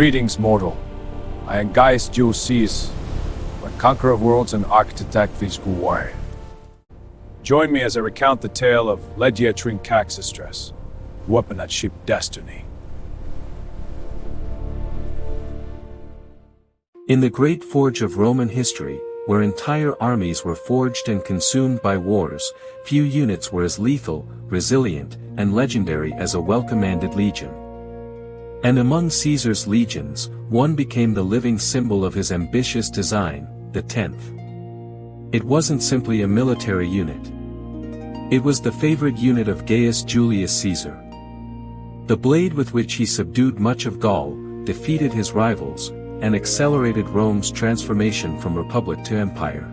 Greetings, mortal. I am Julius Caesar, the conqueror of worlds and architect of physical war. Join me as I recount the tale of Legio X Equestris, weapon that shaped destiny. In the great forge of Roman history, where entire armies were forged and consumed by wars, few units were as lethal, resilient, and legendary as a well-commanded legion. And among Caesar's legions, one became the living symbol of his ambitious design, the 10th. It wasn't simply a military unit. It was the favorite unit of Gaius Julius Caesar. The blade with which he subdued much of Gaul, defeated his rivals, and accelerated Rome's transformation from republic to empire.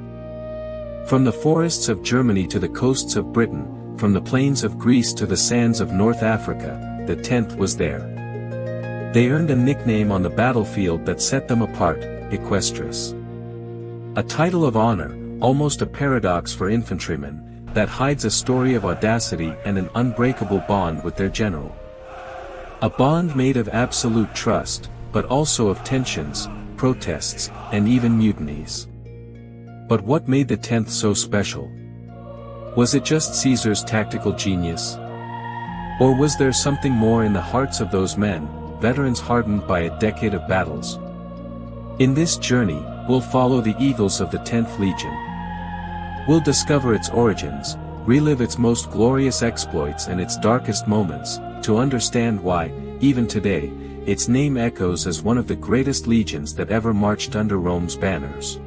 From the forests of Germany to the coasts of Britain, from the plains of Greece to the sands of North Africa, the 10th was there. They earned a nickname on the battlefield that set them apart, Equestris. A title of honor, almost a paradox for infantrymen, that hides a story of audacity and an unbreakable bond with their general. A bond made of absolute trust, but also of tensions, protests, and even mutinies. But what made the 10th so special? Was it just Caesar's tactical genius? Or was there something more in the hearts of those men, veterans hardened by a decade of battles? In this journey, we'll follow the eagles of the 10th Legion. We'll discover its origins, relive its most glorious exploits and its darkest moments, to understand why, even today, its name echoes as one of the greatest legions that ever marched under Rome's banners.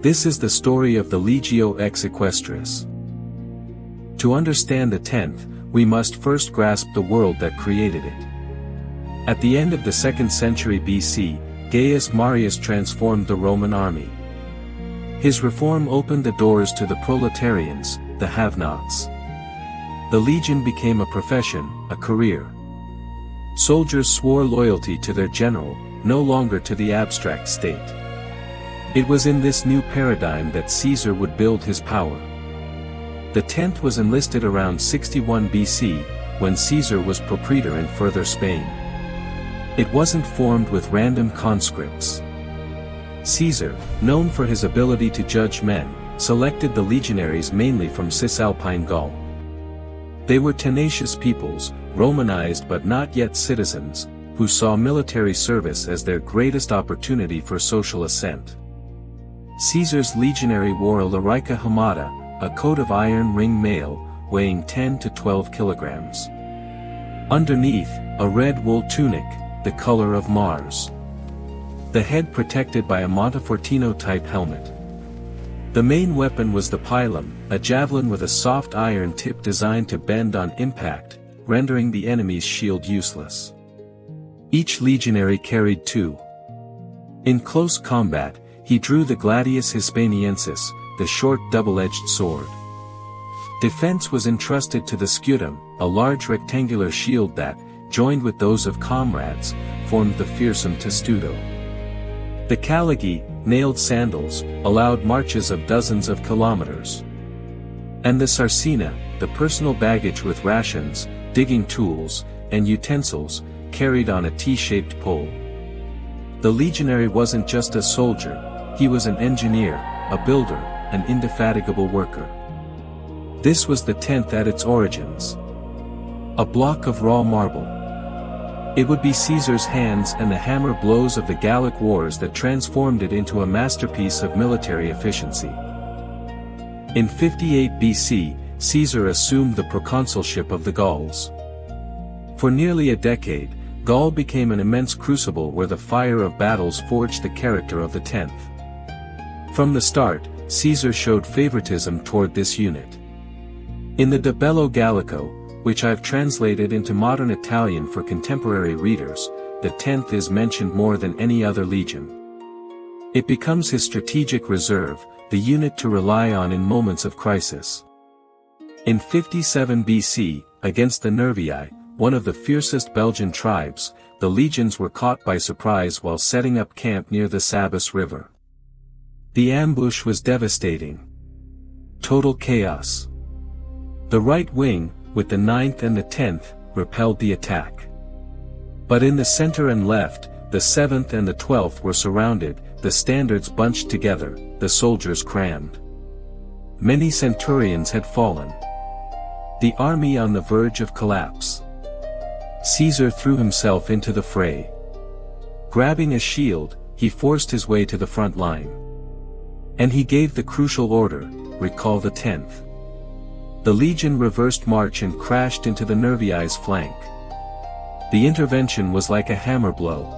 This is the story of the Legio X Equestris. To understand the 10th, we must first grasp the world that created it. At the end of the 2nd century BC, Gaius Marius transformed the Roman army. His reform opened the doors to the proletarians, the have-nots. The legion became a profession, a career. Soldiers swore loyalty to their general, no longer to the abstract state. It was in this new paradigm that Caesar would build his power. The 10th was enlisted around 61 BC, when Caesar was propraetor in further Spain. It wasn't formed with random conscripts. Caesar, known for his ability to judge men, selected the legionaries mainly from Cisalpine Gaul. They were tenacious peoples, Romanized but not yet citizens, who saw military service as their greatest opportunity for social ascent. Caesar's legionary wore a larica hamata, a coat of iron ring mail, weighing 10 to 12 kilograms. Underneath, a red wool tunic, the color of Mars. The head protected by a Montefortino-type helmet. The main weapon was the pilum, a javelin with a soft iron tip designed to bend on impact, rendering the enemy's shield useless. Each legionary carried two. In close combat, he drew the gladius hispaniensis, the short double-edged sword. Defense was entrusted to the scutum, a large rectangular shield that, joined with those of comrades, formed the fearsome testudo. The calligi, nailed sandals, allowed marches of dozens of kilometers. And the sarcina, the personal baggage with rations, digging tools, and utensils, carried on a T-shaped pole. The legionary wasn't just a soldier, he was an engineer, a builder, an indefatigable worker. This was the 10th at its origins. A block of raw marble. It would be Caesar's hands and the hammer blows of the Gallic Wars that transformed it into a masterpiece of military efficiency. In 58 BC, Caesar assumed the proconsulship of the Gauls. For nearly a decade, Gaul became an immense crucible where the fire of battles forged the character of the 10th. From the start, Caesar showed favoritism toward this unit. In the De Bello Gallico, which I've translated into modern Italian for contemporary readers, the 10th is mentioned more than any other legion. It becomes his strategic reserve, the unit to rely on in moments of crisis. In 57 BC, against the Nervii, one of the fiercest Belgian tribes, the legions were caught by surprise while setting up camp near the Sabas River. The ambush was devastating. Total chaos. The right wing, with the 9th and the 10th, repelled the attack. But in the center and left, the 7th and the 12th were surrounded, the standards bunched together, the soldiers crammed. Many centurions had fallen. The army on the verge of collapse. Caesar threw himself into the fray. Grabbing a shield, he forced his way to the front line. And he gave the crucial order, recall the 10th. The legion reversed march and crashed into the Nervii's flank. The intervention was like a hammer blow.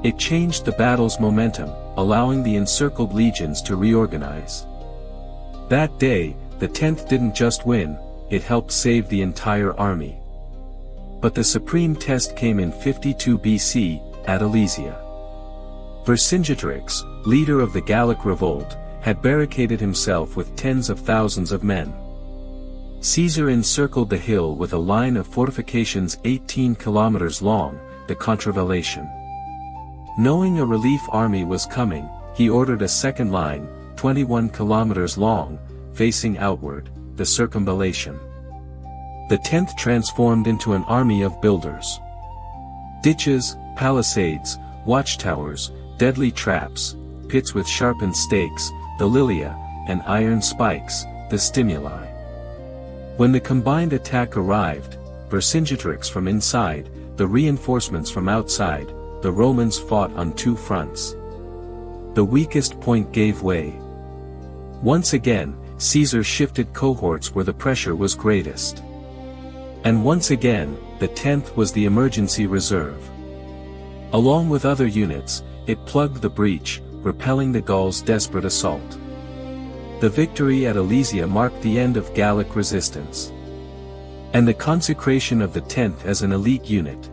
It changed the battle's momentum, allowing the encircled legions to reorganize. That day, the 10th didn't just win, it helped save the entire army. But the supreme test came in 52 BC, at Alesia. Vercingetorix, leader of the Gallic revolt, had barricaded himself with tens of thousands of men. Caesar encircled the hill with a line of fortifications 18 kilometers long, the Contravallation. Knowing a relief army was coming, he ordered a second line, 21 kilometers long, facing outward, the Circumvallation. The 10th transformed into an army of builders. Ditches, palisades, watchtowers, deadly traps, pits with sharpened stakes, the lilia, and iron spikes, the stimuli. When the combined attack arrived, Vercingetorix from inside, the reinforcements from outside, the Romans fought on two fronts. The weakest point gave way. Once again, Caesar shifted cohorts where the pressure was greatest. And once again, the 10th was the emergency reserve. Along with other units, it plugged the breach, repelling the Gauls' desperate assault. The victory at Alesia marked the end of Gallic resistance. And the consecration of the 10th as an elite unit.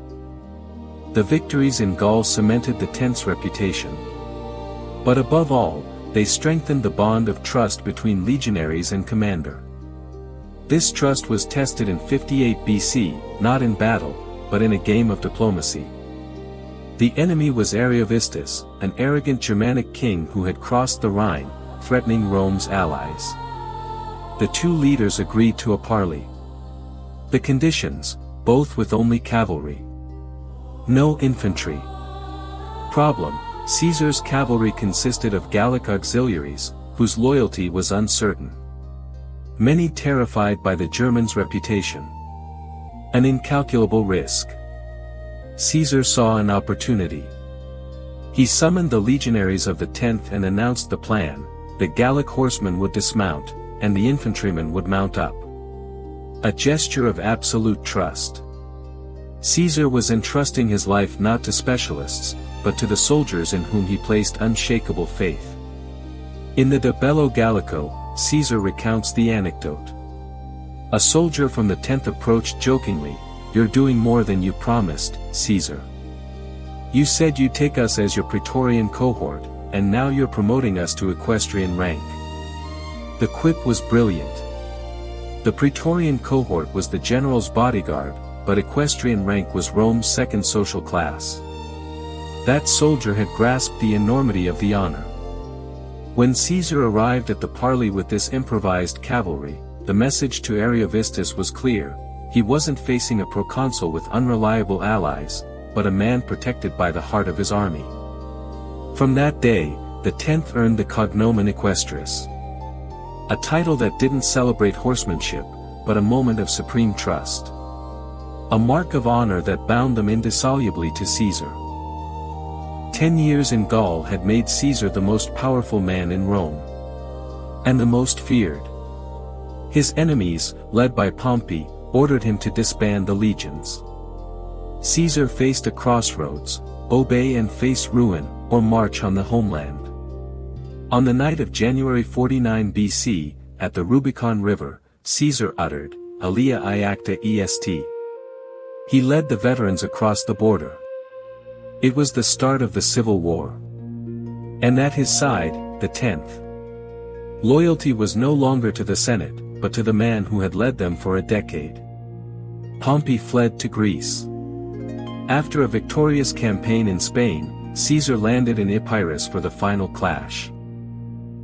The victories in Gaul cemented the 10th's reputation. But above all, they strengthened the bond of trust between legionaries and commander. This trust was tested in 58 BC, not in battle, but in a game of diplomacy. The enemy was Ariovistus, an arrogant Germanic king who had crossed the Rhine, threatening Rome's allies. The two leaders agreed to a parley. The conditions, both with only cavalry. No infantry. Problem: Caesar's cavalry consisted of Gallic auxiliaries, whose loyalty was uncertain. Many terrified by the Germans' reputation. An incalculable risk. Caesar saw an opportunity. He summoned the legionaries of the 10th and announced the plan: the Gallic horsemen would dismount, and the infantrymen would mount up. A gesture of absolute trust. Caesar was entrusting his life not to specialists, but to the soldiers in whom he placed unshakable faith. In the De Bello Gallico, Caesar recounts the anecdote. A soldier from the 10th approached jokingly, "You're doing more than you promised, Caesar. You said you'd take us as your Praetorian cohort, and now you're promoting us to equestrian rank." The quip was brilliant. The Praetorian cohort was the general's bodyguard, but equestrian rank was Rome's second social class. That soldier had grasped the enormity of the honor. When Caesar arrived at the parley with this improvised cavalry, the message to Ariovistus was clear: he wasn't facing a proconsul with unreliable allies, but a man protected by the heart of his army. From that day, the 10th earned the cognomen Equestris. A title that didn't celebrate horsemanship, but a moment of supreme trust. A mark of honor that bound them indissolubly to Caesar. 10 years in Gaul had made Caesar the most powerful man in Rome. And the most feared. His enemies, led by Pompey, ordered him to disband the legions. Caesar faced a crossroads: obey and face ruin, or march on the homeland. On the night of January 49 BC, at the Rubicon River, Caesar uttered, "Alia iacta est." He led the veterans across the border. It was the start of the Civil War. And at his side, the 10th. Loyalty was no longer to the Senate, but to the man who had led them for a decade. Pompey fled to Greece. After a victorious campaign in Spain, Caesar landed in Epirus for the final clash.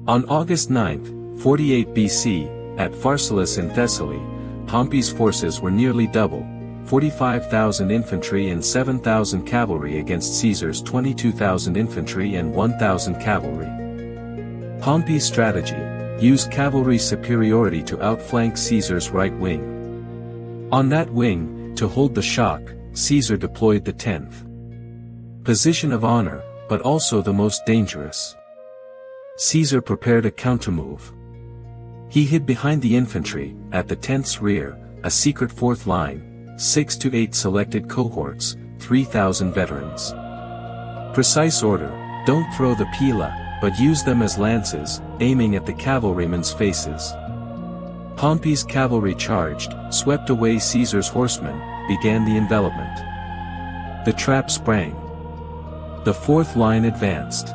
On August 9, 48 BC, at Pharsalus in Thessaly, Pompey's forces were nearly double, 45,000 infantry and 7,000 cavalry against Caesar's 22,000 infantry and 1,000 cavalry. Pompey's strategy: use cavalry superiority to outflank Caesar's right wing. On that wing, to hold the shock, Caesar deployed the 10th. Position of honor, but also the most dangerous. Caesar prepared a countermove. He hid behind the infantry, at the 10th's rear, a secret fourth line, 6 to 8 selected cohorts, 3,000 veterans. Precise order: don't throw the pila, but use them as lances, aiming at the cavalrymen's faces. Pompey's cavalry charged, swept away Caesar's horsemen, began the envelopment. The trap sprang. The fourth line advanced.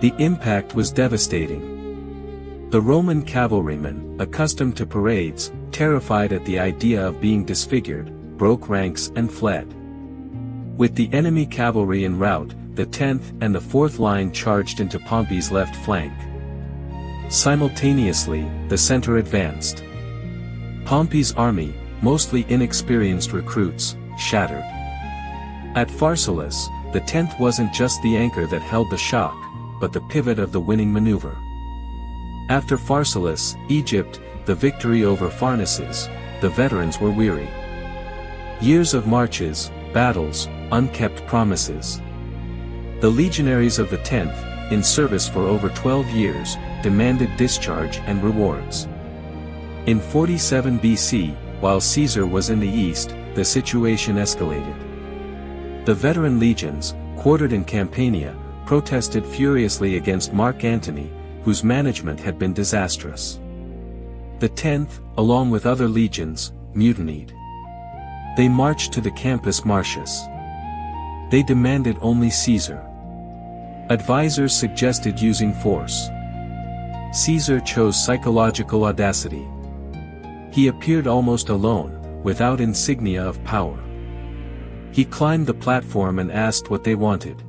The impact was devastating. The Roman cavalrymen, accustomed to parades, terrified at the idea of being disfigured, broke ranks and fled. With the enemy cavalry en route, the 10th and the 4th line charged into Pompey's left flank. Simultaneously, the center advanced. Pompey's army, mostly inexperienced recruits, shattered. At Pharsalus, the 10th wasn't just the anchor that held the shock, but the pivot of the winning maneuver. After Pharsalus, Egypt, the victory over Pharnaces, the veterans were weary. Years of marches, battles, unkept promises. The legionaries of the 10th, in service for over 12 years, demanded discharge and rewards. In 47 BC, while Caesar was in the east, the situation escalated. The veteran legions, quartered in Campania, protested furiously against Mark Antony, whose management had been disastrous. The 10th, along with other legions, mutinied. They marched to the Campus Martius. They demanded only Caesar. Advisors suggested using force. Caesar chose psychological audacity. He appeared almost alone, without insignia of power. He climbed the platform and asked what they wanted.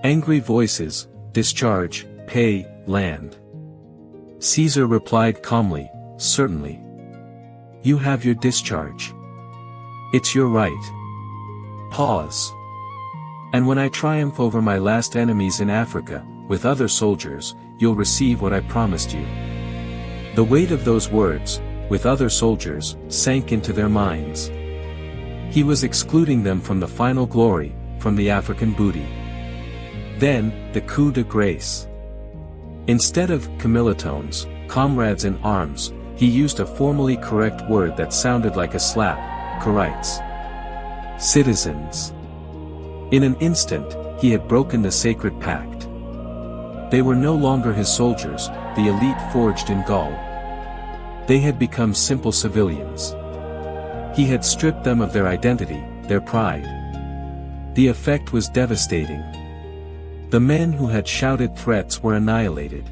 Angry voices: discharge, pay, land. Caesar replied calmly, certainly. You have your discharge. It's your right. Pause. And when I triumph over my last enemies in Africa, with other soldiers, you'll receive what I promised you. The weight of those words, with other soldiers, sank into their minds. He was excluding them from the final glory, from the African booty. Then, the coup de grace. Instead of commilitones, comrades in arms, he used a formally correct word that sounded like a slap: corites. Citizens. In an instant, he had broken the sacred pact. They were no longer his soldiers, the elite forged in Gaul. They had become simple civilians. He had stripped them of their identity, their pride. The effect was devastating. The men who had shouted threats were annihilated.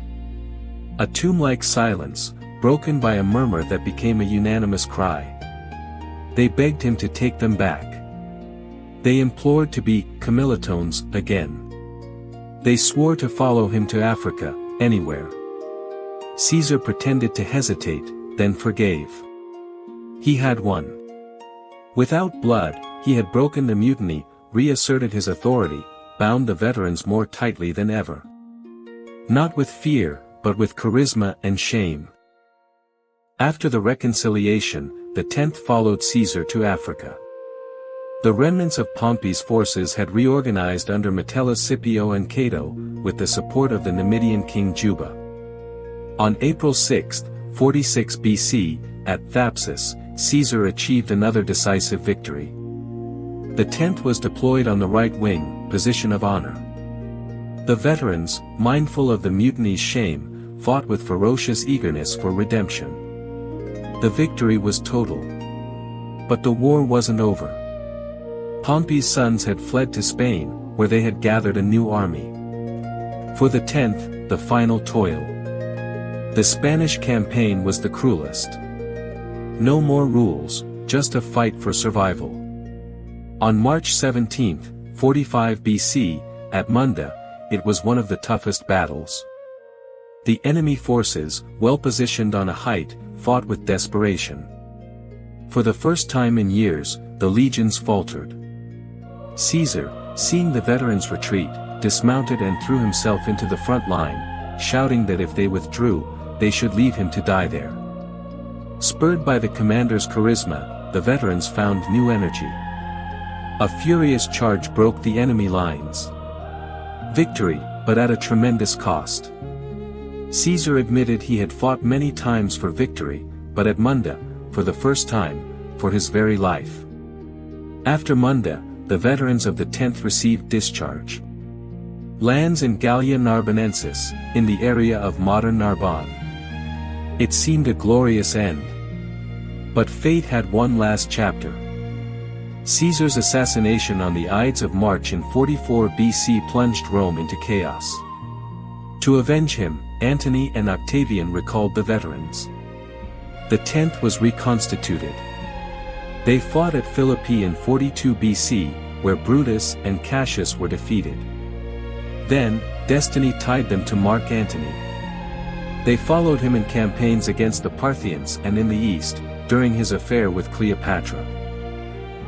A tomb-like silence, broken by a murmur that became a unanimous cry. They begged him to take them back. They implored to be commilitones again. They swore to follow him to Africa, anywhere. Caesar pretended to hesitate, then forgave. He had won. Without blood, he had broken the mutiny, reasserted his authority, bound the veterans more tightly than ever. Not with fear, but with charisma and shame. After the reconciliation, the 10th followed Caesar to Africa. The remnants of Pompey's forces had reorganized under Metellus Scipio and Cato, with the support of the Numidian king Juba. On April 6, 46 BC, at Thapsus, Caesar achieved another decisive victory. The 10th was deployed on the right wing, position of honor. The veterans, mindful of the mutiny's shame, fought with ferocious eagerness for redemption. The victory was total. But the war wasn't over. Pompey's sons had fled to Spain, where they had gathered a new army. For the 10th, the final toil. The Spanish campaign was the cruelest. No more rules, just a fight for survival. On March 17, 45 BC, at Munda, it was one of the toughest battles. The enemy forces, well positioned on a height, fought with desperation. For the first time in years, the legions faltered. Caesar, seeing the veterans retreat, dismounted and threw himself into the front line, shouting that if they withdrew, they should leave him to die there. Spurred by the commander's charisma, the veterans found new energy. A furious charge broke the enemy lines. Victory, but at a tremendous cost. Caesar admitted he had fought many times for victory, but at Munda, for the first time, for his very life. After Munda, the veterans of the 10th received discharge. Lands in Gallia Narbonensis, in the area of modern Narbonne. It seemed a glorious end. But fate had one last chapter. Caesar's assassination on the Ides of March in 44 BC plunged Rome into chaos. To avenge him, Antony and Octavian recalled the veterans. The 10th was reconstituted. They fought at Philippi in 42 BC, where Brutus and Cassius were defeated. Then, destiny tied them to Mark Antony. They followed him in campaigns against the Parthians and in the east, during his affair with Cleopatra.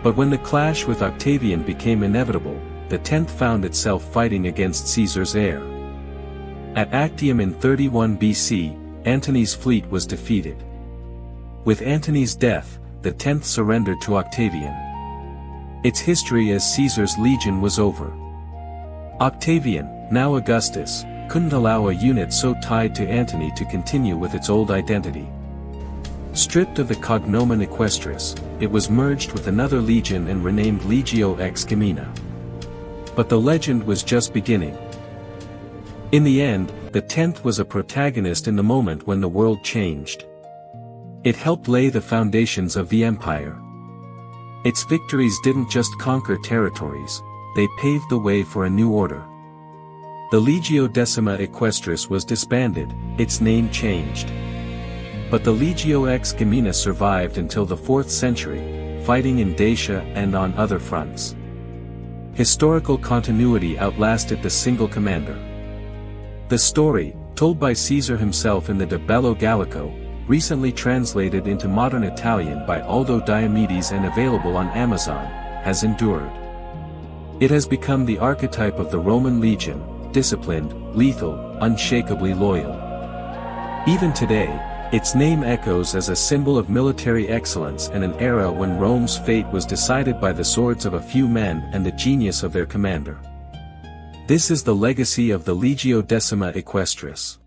But when the clash with Octavian became inevitable, the 10th found itself fighting against Caesar's heir. At Actium in 31 BC, Antony's fleet was defeated. With Antony's death, the 10th surrendered to Octavian. Its history as Caesar's legion was over. Octavian, now Augustus, couldn't allow a unit so tied to Antony to continue with its old identity. Stripped of the cognomen Equestris, it was merged with another legion and renamed Legio X Equestris. But the legend was just beginning. In the end, the 10th was a protagonist in the moment when the world changed. It helped lay the foundations of the empire. Its victories didn't just conquer territories, they paved the way for a new order. The Legio X Equestris was disbanded, its name changed. But the Legio X Equestris survived until the 4th century, fighting in Dacia and on other fronts. Historical continuity outlasted the single commander. The story, told by Caesar himself in the De Bello Gallico, recently translated into modern Italian by Aldo Diomedes and available on Amazon, has endured. It has become the archetype of the Roman legion, disciplined, lethal, unshakably loyal. Even today, its name echoes as a symbol of military excellence in an era when Rome's fate was decided by the swords of a few men and the genius of their commander. This is the legacy of the Legio X Equestris.